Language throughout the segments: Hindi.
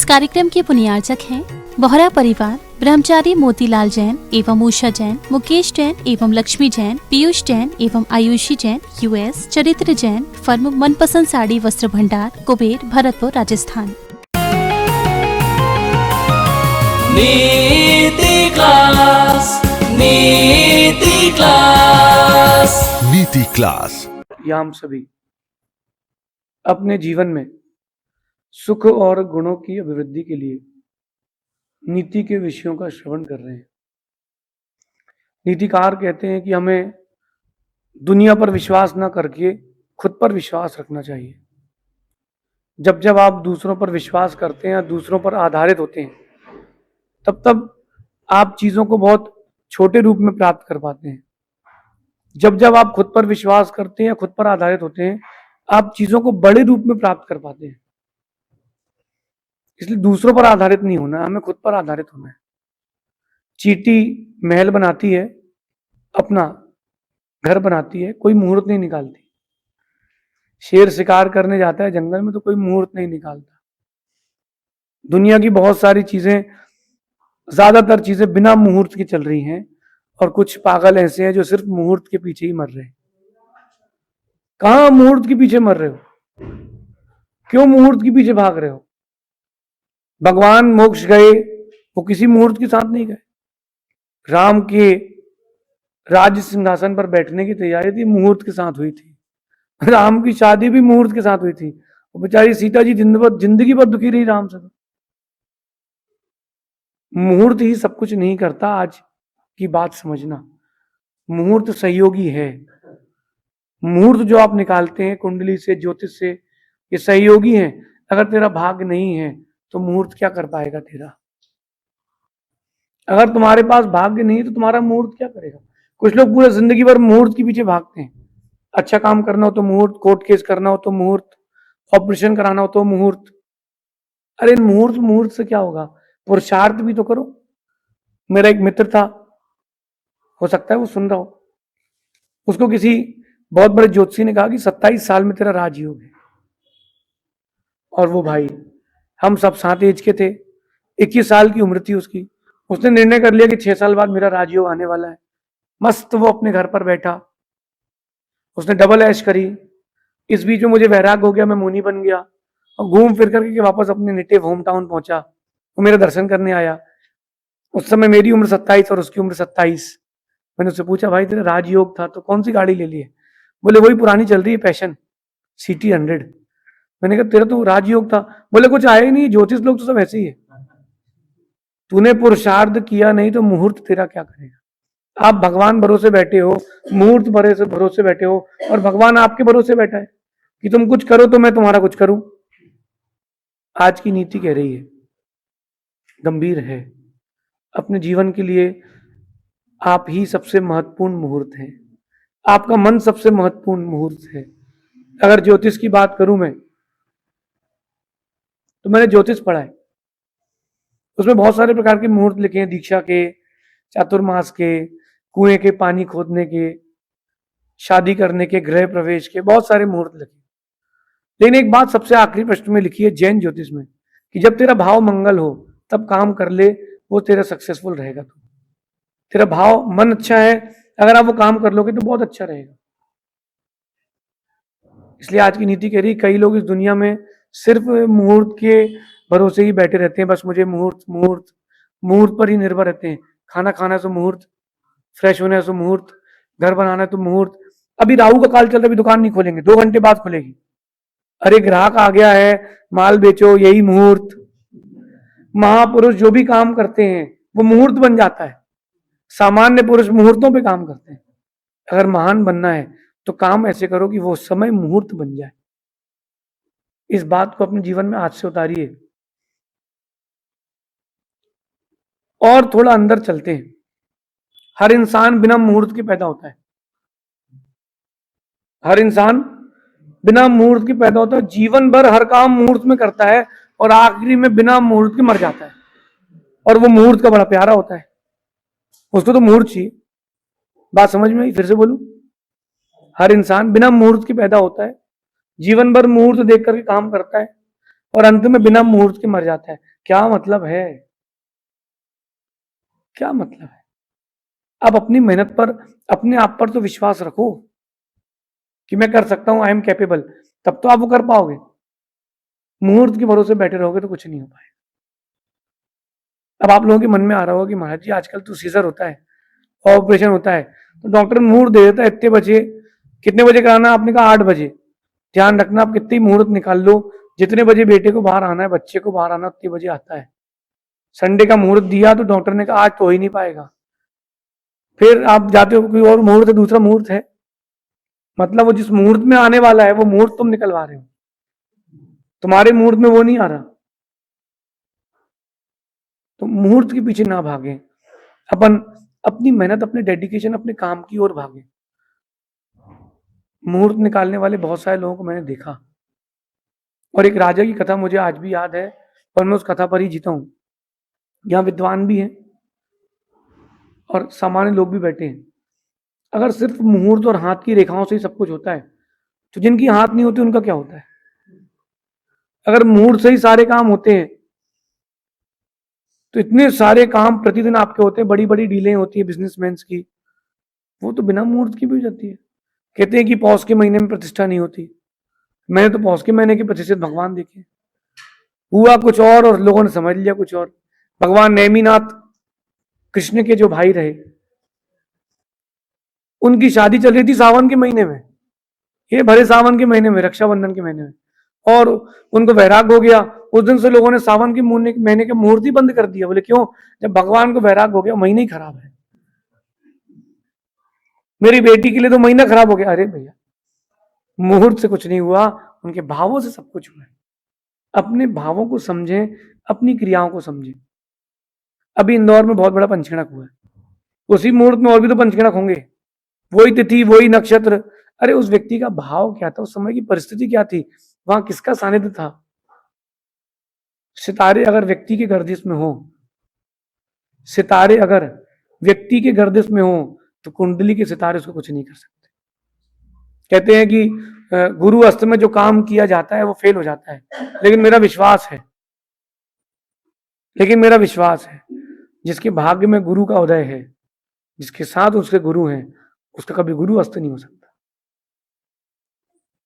इस कार्यक्रम के पुण्यार्चक हैं बोहरा परिवार, ब्रह्मचारी मोतीलाल जैन एवं उषा जैन, मुकेश जैन एवं लक्ष्मी जैन, पीयूष जैन एवं आयुषी जैन, यूएस, चरित्र जैन, फर्म मनपसंद साड़ी वस्त्र भंडार, कुबेर, भरतपुर, राजस्थान। नीति क्लास, नीति क्लास, नीति क्लास। या हम सभी अपने जीवन में सुख और गुणों की अभिवृद्धि के लिए नीति के विषयों का श्रवण कर रहे हैं। नीतिकार कहते हैं कि हमें दुनिया पर विश्वास न करके खुद पर विश्वास रखना चाहिए। जब जब आप दूसरों पर विश्वास करते हैं या दूसरों पर आधारित होते हैं, तब तब आप चीजों को बहुत छोटे रूप में प्राप्त कर पाते हैं। जब जब आप खुद पर विश्वास करते हैं या खुद पर आधारित होते हैं, आप चीजों को बड़े रूप में प्राप्त कर पाते हैं। इसलिए दूसरों पर आधारित नहीं होना, हमें खुद पर आधारित होना है। चींटी महल बनाती है, अपना घर बनाती है, कोई मुहूर्त नहीं निकालती। शेर शिकार करने जाता है जंगल में तो कोई मुहूर्त नहीं निकालता। दुनिया की बहुत सारी चीजें, ज्यादातर चीजें बिना मुहूर्त की चल रही हैं और कुछ पागल ऐसे हैं जो सिर्फ मुहूर्त के पीछे ही मर रहे हैं। कहां मुहूर्त के पीछे मर रहे हो? क्यों मुहूर्त के पीछे भाग रहे हो? भगवान मोक्ष गए, वो किसी मुहूर्त के साथ नहीं गए। राम के राज्य सिंहासन पर बैठने की तैयारी थी, मुहूर्त के साथ हुई थी। राम की शादी भी मुहूर्त के साथ हुई थी। वो बेचारी सीता जी जिंदगी भर दुखी रही राम से। मुहूर्त ही सब कुछ नहीं करता। आज की बात समझना, मुहूर्त सहयोगी है। मुहूर्त जो आप निकालते हैं कुंडली से, ज्योतिष से, ये सहयोगी हैं। अगर तेरा भाग्य नहीं है तो मुहूर्त क्या कर पाएगा तेरा? अगर तुम्हारे पास भाग्य नहीं है तो तुम्हारा मुहूर्त क्या करेगा? कुछ लोग पूरे जिंदगी भर मुहूर्त के पीछे भागते हैं। अच्छा काम करना हो तो मुहूर्त, कोर्ट केस करना हो तो मुहूर्त, ऑपरेशन कराना हो तो मुहूर्त। अरे मुहूर्त से क्या होगा? पुरुषार्थ भी तो करो। मेरा एक मित्र था, हो सकता है वो सुन रहा हो, उसको किसी बहुत बड़े ज्योतिषी ने कहा कि 27 साल में तेरा राजयोग है। और वो भाई, हम सब साथ एज के थे, 21 साल की उम्र थी उसकी। उसने निर्णय कर लिया कि 6 साल बाद मेरा राजयोग आने वाला है। मस्त वो अपने घर पर बैठा, उसने डबल ऐश करी। इस बीच में मुझे वैराग हो गया, मैं मुनि बन गया और घूम फिर करके वापस अपने नेटिव होम टाउन पहुंचा। वो मेरा दर्शन करने आया। उस समय मेरी उम्र 27 और उसकी उम्र 27। मैंने उससे पूछा, भाई तेरा राजयोग था तो कौन सी गाड़ी ले ली है? बोले वही पुरानी चल रही है, पैशन CT 100। मैंने कहा तेरा तो राजयोग था। बोले कुछ आया ही नहीं, ज्योतिष लोग तो सब ऐसे ही है। तूने पुरुषार्थ किया नहीं तो मुहूर्त तेरा क्या करेगा? आप भगवान भरोसे बैठे हो, मुहूर्त भरोसे बैठे हो, और भगवान आपके भरोसे बैठा है कि तुम कुछ करो तो मैं तुम्हारा कुछ करूं। आज की नीति कह रही है, गंभीर है। अपने जीवन के लिए आप ही सबसे महत्वपूर्ण मुहूर्त हैं। आपका मन सबसे महत्वपूर्ण मुहूर्त है। अगर ज्योतिष की बात करूं मैं, तो मैंने ज्योतिष पढ़ा है। उसमें बहुत सारे प्रकार के मुहूर्त लिखे हैं, दीक्षा के, चातुर्मास के, कुएं के पानी खोदने के, शादी करने के, गृह प्रवेश के, बहुत सारे मुहूर्त लिखे। लेकिन एक बात सबसे आखिरी प्रश्न में लिखी है जैन ज्योतिष में, कि जब तेरा भाव मंगल हो तब काम कर ले, वो तेरा सक्सेसफुल रहेगा। तो तेरा भाव मन अच्छा है, अगर आप वो काम कर लोगे तो बहुत अच्छा रहेगा। इसलिए आज की नीति कह रही, कई लोग इस दुनिया में सिर्फ मुहूर्त के भरोसे ही बैठे रहते हैं। बस मुझे मुहूर्त पर ही निर्भर रहते हैं। खाना खाना है तो मुहूर्त, फ्रेश होना है तो मुहूर्त, घर बनाना है तो मुहूर्त। अभी राहु का काल चल रहा है, अभी दुकान नहीं खोलेंगे, 2 घंटे बाद खुलेगी। अरे ग्राहक आ गया है, माल बेचो, यही मुहूर्त। महापुरुष जो भी काम करते हैं वो मुहूर्त बन जाता है। सामान्य पुरुष मुहूर्तों पे काम करते हैं। अगर महान बनना है तो काम ऐसे करो कि वो समय मुहूर्त बन जाए। इस बात को अपने जीवन में आज से उतारिए। और थोड़ा अंदर चलते हैं। हर इंसान बिना मुहूर्त के पैदा होता है। हर इंसान बिना मुहूर्त के पैदा होता है। जीवन भर हर काम मुहूर्त में करता है और आखिरी में बिना मुहूर्त के मर जाता है। और वो मुहूर्त का बड़ा प्यारा होता है, उसको तो मुहूर्त चाहिए। बात समझ में आई? फिर से बोलूं, हर इंसान बिना मुहूर्त के पैदा होता है, जीवन भर मुहूर्त देख करके काम करता है, और अंत में बिना मुहूर्त के मर जाता है। क्या मतलब है? क्या मतलब है? आप अपनी मेहनत पर, अपने आप पर तो विश्वास रखो कि मैं कर सकता हूं, आई एम कैपेबल, तब तो आप वो कर पाओगे। मुहूर्त के भरोसे बैठे रहोगे तो कुछ नहीं हो पाएगा। अब आप लोगों के मन में आ रहा होगा कि महाराज जी आजकल तो सीजर होता है, ऑपरेशन होता है, तो डॉक्टर मुहूर्त दे देता है इतने बजे, कितने बजे कराना है? आपने कहा 8 बजे। ध्यान रखना, आप कितनी मुहूर्त निकाल लो, जितने बजे बेटे को बाहर आना है, बच्चे को बाहर आना, उतने बजे आता है। संडे का मुहूर्त दिया तो डॉक्टर ने कहा आज तो हो ही नहीं पाएगा। फिर आप जाते हो, कोई और मुहूर्त है, दूसरा मुहूर्त है, मतलब वो जिस मुहूर्त में आने वाला है वो मुहूर्त तुम निकलवा रहे हो, तुम्हारे मुहूर्त में वो नहीं आ रहा। तो मुहूर्त के पीछे ना भागे, अपन अपनी मेहनत, अपने डेडिकेशन, अपने काम की ओर भागे। मुहूर्त निकालने वाले बहुत सारे लोगों को मैंने देखा, और एक राजा की कथा मुझे आज भी याद है, और मैं उस कथा पर ही जीता हूं। यहाँ विद्वान भी हैं और सामान्य लोग भी बैठे हैं। अगर सिर्फ मुहूर्त और हाथ की रेखाओं से ही सब कुछ होता है, तो जिनकी हाथ नहीं होती उनका क्या होता है? अगर मुहूर्त से ही सारे काम होते हैं, तो इतने सारे काम प्रतिदिन आपके होते हैं, बड़ी बड़ी डीलें होती है बिजनेसमैन की, वो तो बिना मुहूर्त की भी हो जाती है। कहते हैं कि पौष के महीने में प्रतिष्ठा नहीं होती, मैंने तो पौष के महीने के प्रतिष्ठित भगवान देखे, हुआ कुछ और लोगों ने समझ लिया कुछ और। भगवान नेमिनाथ कृष्ण के जो भाई रहे, उनकी शादी चल रही थी सावन के महीने में, ये भरे सावन के महीने में, रक्षाबंधन के महीने में, और उनको वैराग हो गया। उस दिन से लोगों ने सावन के महीने के मुहूर्त ही बंद कर दिया। बोले क्यों? जब भगवान को वैराग हो गया, महीना ही खराब है, मेरी बेटी के लिए तो महीना खराब हो गया। अरे भैया, मुहूर्त से कुछ नहीं हुआ, उनके भावों से सब कुछ हुआ है। अपने भावों को समझें, अपनी क्रियाओं को समझें। अभी इंदौर में बहुत बड़ा पंचगणक हुआ है, उसी मुहूर्त में और भी तो पंचगणक होंगे, वही तिथि, वही नक्षत्र। अरे उस व्यक्ति का भाव क्या था, उस समय की परिस्थिति क्या थी, वहां किसका सानिध्य था? सितारे अगर व्यक्ति के गर्दिश में हो, सितारे अगर व्यक्ति के गर्दिश में हो, तो कुंडली के सितारे उसको कुछ नहीं कर सकते। कहते हैं कि गुरु अस्त में जो काम किया जाता है वो फेल हो जाता है, लेकिन मेरा विश्वास है, जिसके भाग्य में गुरु का उदय है, जिसके साथ उसके गुरु हैं, उसका कभी गुरु अस्त नहीं हो सकता।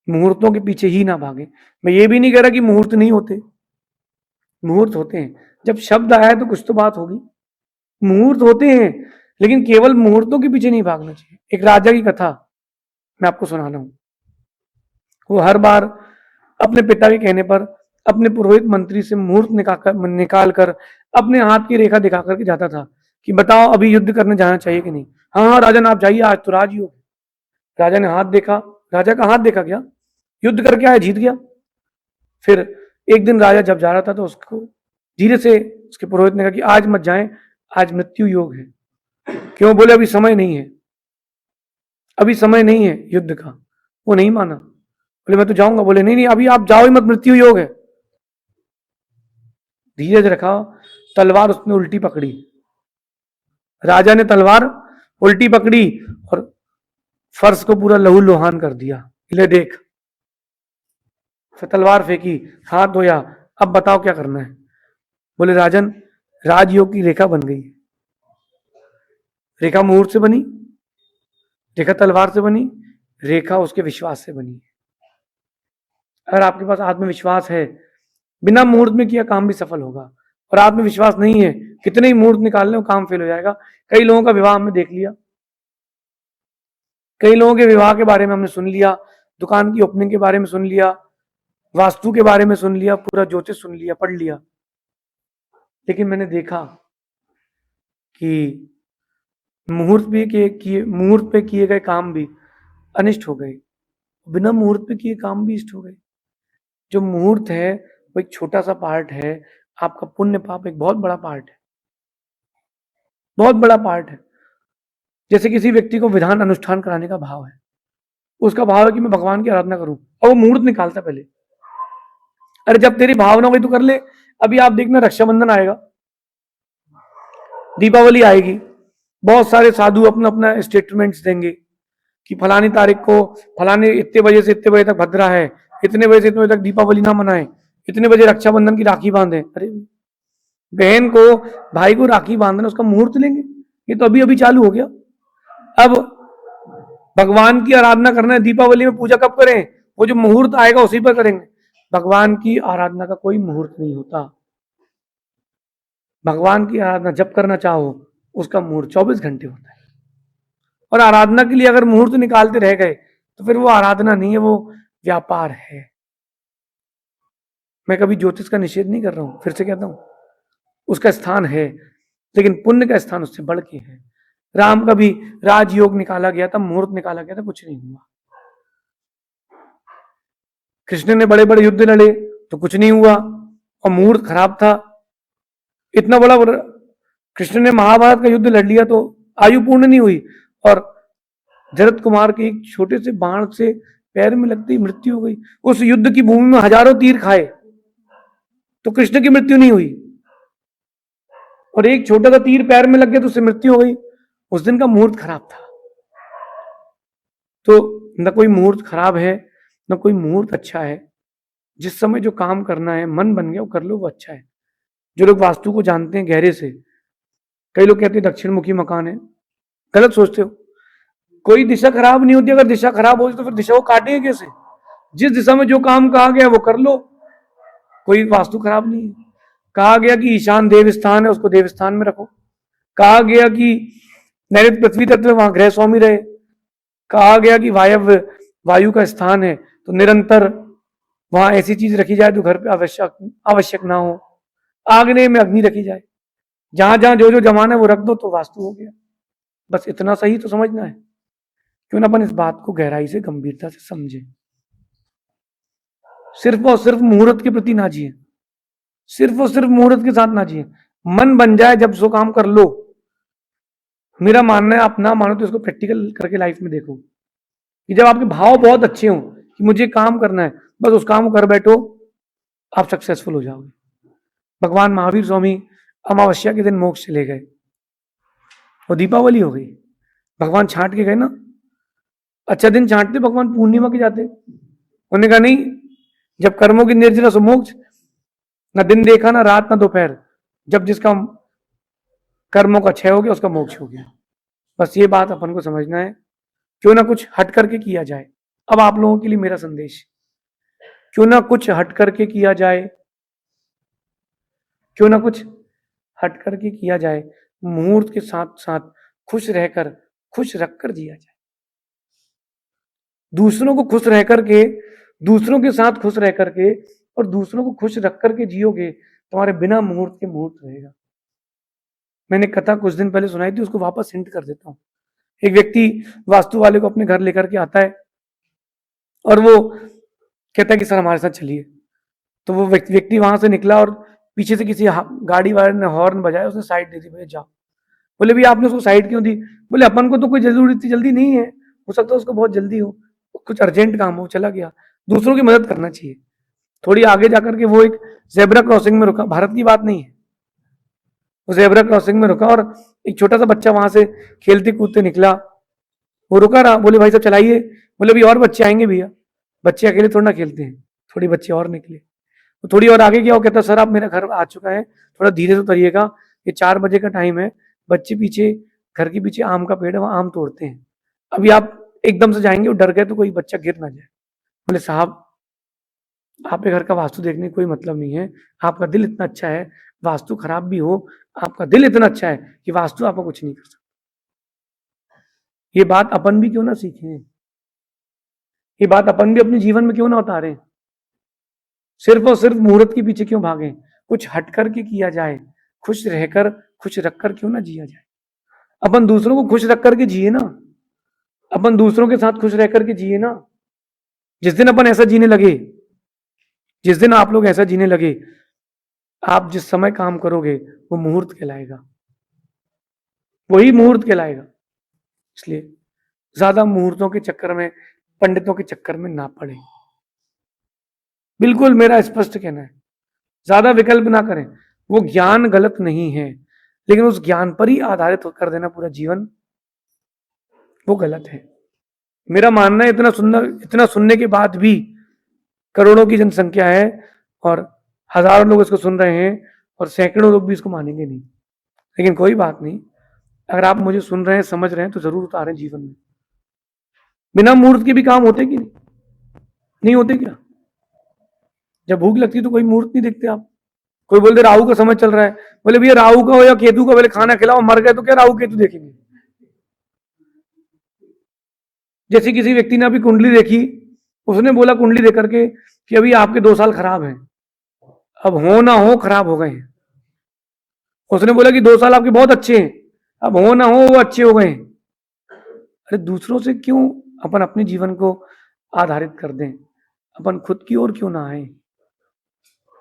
मुहूर्तों के पीछे ही ना भागे। मैं ये भी नहीं कह रहा कि मुहूर्त नहीं होते, मुहूर्त होते हैं। जब शब्द आया है तो कुछ तो बात होगी। मुहूर्त होते हैं, लेकिन केवल मुहूर्तों के पीछे नहीं भागना चाहिए। एक राजा की कथा मैं आपको सुना रहा हूं। वो हर बार अपने पिता के कहने पर अपने पुरोहित मंत्री से मुहूर्त निकाल कर अपने हाथ की रेखा दिखा करके जाता था कि बताओ अभी युद्ध करने जाना चाहिए कि नहीं। हाँ हाँ राजन आप जाइए, आज तो राजयोग। राजा ने हाथ देखा, राजा का हाथ देखा, क्या युद्ध करके आया, जीत गया। फिर एक दिन राजा जब जा रहा था तो उसको धीरे से उसके पुरोहित ने कहा कि आज मत जाएं, आज मृत्यु योग है। क्यों? बोले अभी समय नहीं है, अभी समय नहीं है युद्ध का। वो नहीं माना, बोले मैं तो जाऊंगा। बोले नहीं नहीं अभी आप जाओ ही मत, मृत्यु योग है। धीरज रखा, तलवार उसने उल्टी पकड़ी, राजा ने तलवार उल्टी पकड़ी और फर्श को पूरा लहू लोहान कर दिया। ले देख, फिर तलवार फेंकी, हाथ धोया, अब बताओ क्या करना है। बोले राजन राजयोग की रेखा बन गई। रेखा मुहूर्त से बनी, रेखा तलवार से बनी, रेखा उसके विश्वास से बनी। अगर आपके पास आत्मविश्वास है, बिना मुहूर्त में किया काम भी सफल होगा। और आत्मविश्वास नहीं है, कितने ही मुहूर्त निकाल लें काम फेल हो जाएगा। कई लोगों का विवाह हमने देख लिया, कई लोगों के विवाह के बारे में हमने सुन लिया, दुकान की ओपनिंग के बारे में सुन लिया, वास्तु के बारे में सुन लिया, पूरा ज्योतिष सुन लिया, पढ़ लिया, लेकिन मैंने देखा कि मुहूर्त पे किए गए काम भी अनिष्ट हो गए, बिना मुहूर्त पे किए काम भी इष्ट हो गए। जो मुहूर्त है वो एक छोटा सा पार्ट है, आपका पुण्य पाप एक बहुत बड़ा पार्ट है, बहुत बड़ा पार्ट है। जैसे किसी व्यक्ति को विधान अनुष्ठान कराने का भाव है, उसका भाव है कि मैं भगवान की आराधना करूं, और वो मुहूर्त निकालता पहले। अरे जब तेरी भावना हुई तो कर ले। अभी आप देखना रक्षाबंधन आएगा, दीपावली आएगी, बहुत सारे साधु अपना अपना स्टेटमेंट्स देंगे कि फलानी तारीख को फलाने इतने बजे से इतने बजे तक भद्रा है, इतने बजे से इतने बजे तक दीपावली ना मनाएं, इतने बजे रक्षाबंधन की राखी बांधे, अरे बहन को भाई को राखी बांधना, उसका मुहूर्त लेंगे? ये तो अभी अभी चालू हो गया। अब भगवान की आराधना करना है, दीपावली में पूजा कब करें? वो जो मुहूर्त आएगा उसी पर करेंगे। भगवान की आराधना का कोई मुहूर्त नहीं होता। भगवान की आराधना जब करना चाहो उसका मुहूर्त 24 घंटे होता है। और आराधना के लिए अगर मुहूर्त निकालते रह गए तो फिर वो आराधना नहीं है, वो व्यापार है। मैं कभी ज्योतिष का निषेध नहीं कर रहा हूं, फिर से कहता हूं, उसका स्थान है, लेकिन पुण्य का स्थान उससे बढ़ के है। राम का भी राजयोग निकाला गया था, मुहूर्त निकाला गया था, कुछ नहीं हुआ। कृष्ण ने बड़े बड़े युद्ध लड़े तो कुछ नहीं हुआ और मुहूर्त खराब था। इतना बड़ा कृष्ण ने महाभारत का युद्ध लड़ लिया तो आयु पूर्ण नहीं हुई और जरत कुमार के एक छोटे से बाण से पैर में लगते ही मृत्यु हो गई। उस युद्ध की भूमि में हजारों तीर खाए तो कृष्ण की मृत्यु नहीं हुई, और एक छोटा सा तीर पैर में लग गया तो उससे मृत्यु हो गई। उस दिन का मुहूर्त खराब था। तो न कोई मुहूर्त खराब है न कोई मुहूर्त अच्छा है। जिस समय जो काम करना है, मन बन गया वो कर लो, वो अच्छा है। जो लोग वास्तु को जानते हैं गहरे से, कई लोग कहते हैं दक्षिण मुखी मकान है, गलत सोचते हो। कोई दिशा खराब नहीं होती। अगर दिशा खराब होती तो फिर दिशा को काटेंगे कैसे? जिस दिशा में जो काम कहा गया वो कर लो, कोई वास्तु खराब नहीं है। कहा गया कि ईशान देव स्थान है, उसको देव स्थान में रखो। कहा गया कि नैऋत्य पृथ्वी तत्व, वहां ग्रह स्वामी रहे। कहा गया कि वायु का स्थान है तो निरंतर वहां ऐसी चीज रखी जाए जो घर पे आवश्यक ना हो। आग्नेय में अग्नि रखी जाए। जहां जहां जो जो जमाना है वो रख दो तो वास्तु हो गया। बस इतना सही तो समझना है। क्यों ना अपन इस बात को गहराई से, गंभीरता से समझे। सिर्फ और सिर्फ मुहूर्त के प्रति ना जिए, सिर्फ और सिर्फ मुहूर्त के साथ ना जिए। मन बन जाए जब सो काम कर लो। मेरा मानना है, आप ना मानो तो इसको प्रैक्टिकल करके लाइफ में देखो कि जब आपके भाव बहुत अच्छे हों कि मुझे काम करना है, बस उस काम को कर बैठो, आप सक्सेसफुल हो जाओगे। भगवान महावीर स्वामी अमावस्या के दिन मोक्ष चले गए और दीपावली हो गई। भगवान छांट के गए ना, अच्छा दिन छांटते, भगवान पूर्णिमा के जाते। उन्होंने कहा नहीं, जब कर्मों की निर्जरा सो मोक्ष, ना दिन देखा ना रात ना दोपहर, जब जिसका कर्मों का क्षय हो गया उसका मोक्ष हो गया। बस ये बात अपन को समझना है। क्यों ना कुछ हट करके किया जाए। अब आप लोगों के लिए मेरा संदेश, क्यों ना कुछ हट करके किया जाए, क्यों ना कुछ हट करके किया जाए। मुहूर्त के साथ साथ खुश रहकर, खुश रखकर जिया जाए। दूसरों को खुश रह करके, दूसरों के साथ खुश रह करके और दूसरों को खुश रख करके जियोगे, तुम्हारे बिना मुहूर्त के मुहूर्त रहेगा। मैंने कथा कुछ दिन पहले सुनाई थी, उसको वापस हिंट कर देता हूं। एक व्यक्ति वास्तु वाले को अपने घर लेकर के आता है और वो कहता है कि सर हमारे साथ चलिए। तो वो व्यक्ति वहां से निकला और पीछे से किसी गाड़ी वाले ने हॉर्न बजाया, उसने साइड दे दी, भैया जाओ। बोले भी आपने उसको साइड क्यों दी? बोले अपन को तो कोई जल्दी नहीं है, हो सकता है उसको बहुत जल्दी हो, कुछ अर्जेंट काम हो, चला गया। दूसरों की मदद करना चाहिए। थोड़ी आगे जाकर के वो एक जेब्रा क्रॉसिंग में रुका, भारत की बात नहीं है, वो जेब्रा क्रॉसिंग में रुका और एक छोटा सा बच्चा वहां से खेलते कूदते निकला। वो रुका रहा, बोले भाई साहब चलाइए। बोले भी और बच्चे आएंगे भैया, बच्चे अकेले थोड़ा ना खेलते हैं। थोड़ी बच्चे और निकले, तो थोड़ी और आगे गया, वो कहता सर आप मेरा घर आ चुका है, थोड़ा धीरे से उतरिएगा, ये 4 बजे का टाइम है। बच्चे पीछे, घर के पीछे आम का पेड़ है, वहां आम तोड़ते हैं, अभी आप एकदम से जाएंगे, वो डर गए तो कोई बच्चा गिर ना जाए। बोले साहब आपके घर का वास्तु देखने कोई मतलब नहीं है, आपका दिल इतना अच्छा है, वास्तु खराब भी हो, आपका दिल इतना अच्छा है कि वास्तु आपको कुछ नहीं कर सकता। ये बात अपन भी क्यों ना सीखें, ये बात अपन भी अपने जीवन में क्यों ना उतारें। सिर्फ और सिर्फ मुहूर्त के पीछे क्यों भागें? कुछ हट करके किया जाए, खुश रहकर, खुश रखकर क्यों ना जिया जाए। अपन दूसरों को खुश रख करके जिए ना, अपन दूसरों के साथ खुश रह करके जिए ना। जिस दिन अपन ऐसा जीने लगे, जिस दिन आप लोग ऐसा जीने लगे, आप जिस समय काम करोगे वो मुहूर्त कहलाएगा, वही मुहूर्त कहलाएगा। इसलिए ज्यादा मुहूर्तों के चक्कर में, पंडितों के चक्कर में ना पड़े। बिल्कुल मेरा स्पष्ट कहना है, ज्यादा विकल्प ना करें। वो ज्ञान गलत नहीं है, लेकिन उस ज्ञान पर ही आधारित कर देना पूरा जीवन, वो गलत है। मेरा मानना है इतना सुनने के बाद भी करोड़ों की जनसंख्या है और हजारों लोग इसको सुन रहे हैं और सैकड़ों लोग भी इसको मानेंगे नहीं, लेकिन कोई बात नहीं, अगर आप मुझे सुन रहे हैं, समझ रहे हैं, तो जरूर उतारें जीवन में। बिना मुहूर्त के भी काम होते कि नहीं होते क्या? जब भूख लगती है तो कोई मुहूर्त नहीं देखते आप। कोई बोलते राहु का समय चल रहा है, बोले भैया राहु का हो या केतु का, बोले खाना खिलाओ, मर गए तो क्या राहु केतु देखेंगे? जैसे किसी व्यक्ति ने अभी कुंडली देखी, उसने बोला कुंडली देख करके कि अभी आपके 2 साल खराब हैं, अब हो ना हो खराब हो गए हैं। उसने बोला कि 2 साल आपके बहुत अच्छे हैं, अब हो ना हो वो अच्छे हो गए हैं। अरे दूसरों से क्यों अपन अपने जीवन को आधारित कर दें? अपन खुद की ओर क्यों ना आए?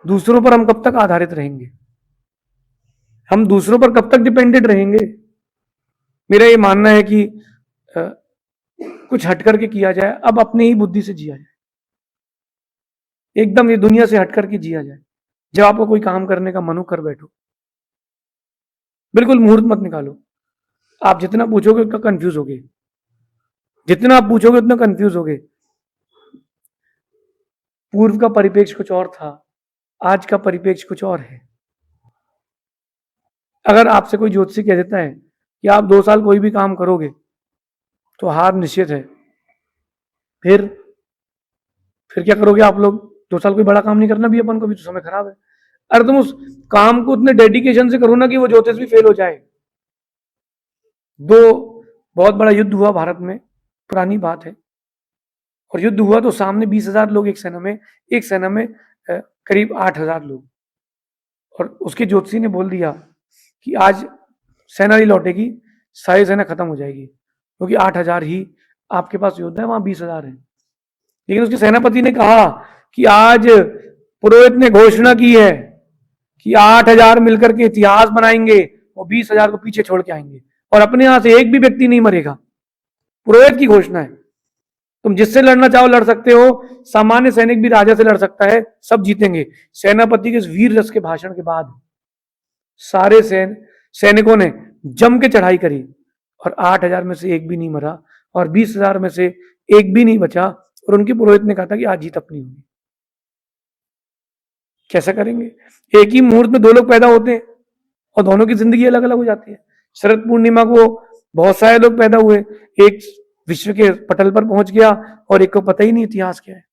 दूसरों पर हम कब तक आधारित रहेंगे? हम दूसरों पर कब तक डिपेंडेंट रहेंगे? मेरा ये मानना है कि कुछ हट करके किया जाए, अब अपनी ही बुद्धि से जिया जाए, एकदम ये दुनिया से हट करके जिया जाए। जब आपको कोई काम करने का मन हो, कर बैठो, बिल्कुल मुहूर्त मत निकालो। आप जितना पूछोगे उतना कंफ्यूज होगे, जितना आप पूछोगे उतना कंफ्यूज होगे। पूर्व का परिप्रेक्ष्य कुछ और था, आज का परिप्रेक्ष्य कुछ और है। अगर आपसे कोई ज्योतिषी कह देता है कि आप 2 साल कोई भी काम करोगे तो हार निश्चित है, फिर क्या करोगे आप लोग? 2 साल कोई बड़ा काम नहीं करना भी अपन को, भी तो समय खराब है। अरे तुम उस काम को उतने डेडिकेशन से करो ना कि वो ज्योतिष भी फेल हो जाए। 2 बहुत बड़ा युद्ध हुआ भारत में, पुरानी बात है, और युद्ध हुआ तो सामने 20,000 लोग एक सेना में करीब 8,000 लोग, और उसके ज्योतिषी ने बोल दिया कि आज सेना नहीं लौटेगी, सारी सेना खत्म हो जाएगी, क्योंकि 8,000 ही आपके पास योद्धा है, वहां 20,000 है। लेकिन उसके सेनापति ने कहा कि आज पुरोहित ने घोषणा की है कि 8,000 मिलकर के इतिहास बनाएंगे, वो 20,000 को पीछे छोड़ के आएंगे, और अपने यहां से एक भी व्यक्ति नहीं मरेगा। पुरोहित की घोषणा है। तुम जिससे लड़ना चाहो लड़ सकते हो, सामान्य सैनिक भी राजा से लड़ सकता है, सब जीतेंगे। सेनापति के इस वीर रस के भाषण के बाद सारे सैनिकों ने जम के चढ़ाई करी, और 8,000 में से एक भी नहीं मरा, और 20,000 में से एक भी नहीं बचा, और उनके पुरोहित ने कहा था कि आज जीत अपनी होगी। कैसा करेंगे? एक ही मुहूर्त में 2 लोग पैदा होते हैं और दोनों की जिंदगी अलग अलग हो जाती है। शरद पूर्णिमा को बहुत सारे लोग पैदा हुए, एक विश्व के पटल पर पहुंच गया और एक को पता ही नहीं इतिहास क्या है।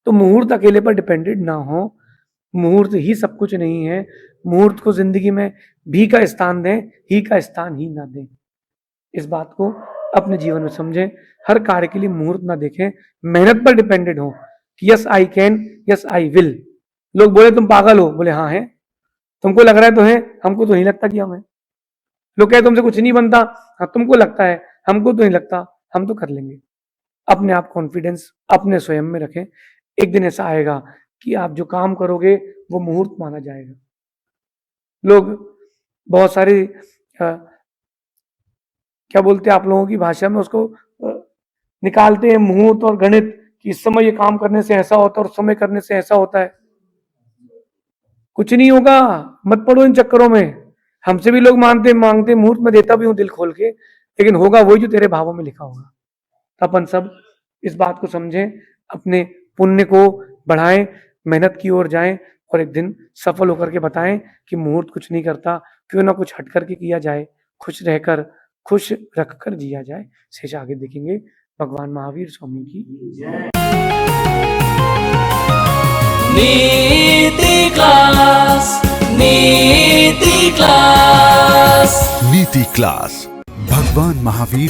तो मुहूर्त अकेले पर डिपेंडेंट ना हो, मुहूर्त ही सब कुछ नहीं है। मुहूर्त को जिंदगी में भी का स्थान दें, ही का स्थान ही ना दें। इस बात को अपने जीवन में समझें। हर कार्य के लिए मुहूर्त ना देखें, मेहनत पर डिपेंडेंट हो कि yes I can, yes I will. लोग बोले तुम पागल हो, बोले हाँ है। तुमको लग रहा है तो है, हमको तो नहीं लगता कि हम है। लोग कहे तुमसे कुछ नहीं बनता, हाँ तुमको लगता है, हमको तो नहीं लगता, हम तो कर लेंगे। अपने आप कॉन्फिडेंस अपने स्वयं में रखें। एक दिन ऐसा आएगा कि आप जो काम करोगे वो मुहूर्त माना जाएगा। लोग बहुत सारे क्या बोलते हैं आप लोगों की भाषा में, उसको निकालते हैं मुहूर्त और गणित, कि इस समय ये काम करने से ऐसा होता है और उस समय करने से ऐसा होता है। कुछ नहीं होगा, मत पड़ो इन चक्करों में। हमसे भी लोग मांगते मुहूर्त में देता भी हूं दिल खोल के, लेकिन होगा वही जो तेरे भावों में लिखा होगा। अपन सब इस बात को समझें, अपने पुण्य को बढ़ाएं, मेहनत की ओर जाएं, और एक दिन सफल होकर के बताएं कि मुहूर्त कुछ नहीं करता, क्यों ना कुछ हट करके किया जाए, खुश रहकर, खुश रखकर जिया जाए। शेष आगे देखेंगे। भगवान महावीर स्वामी की जय। नीति क्लास, नीति क्लास, नीति क्लास, भगवान महावीर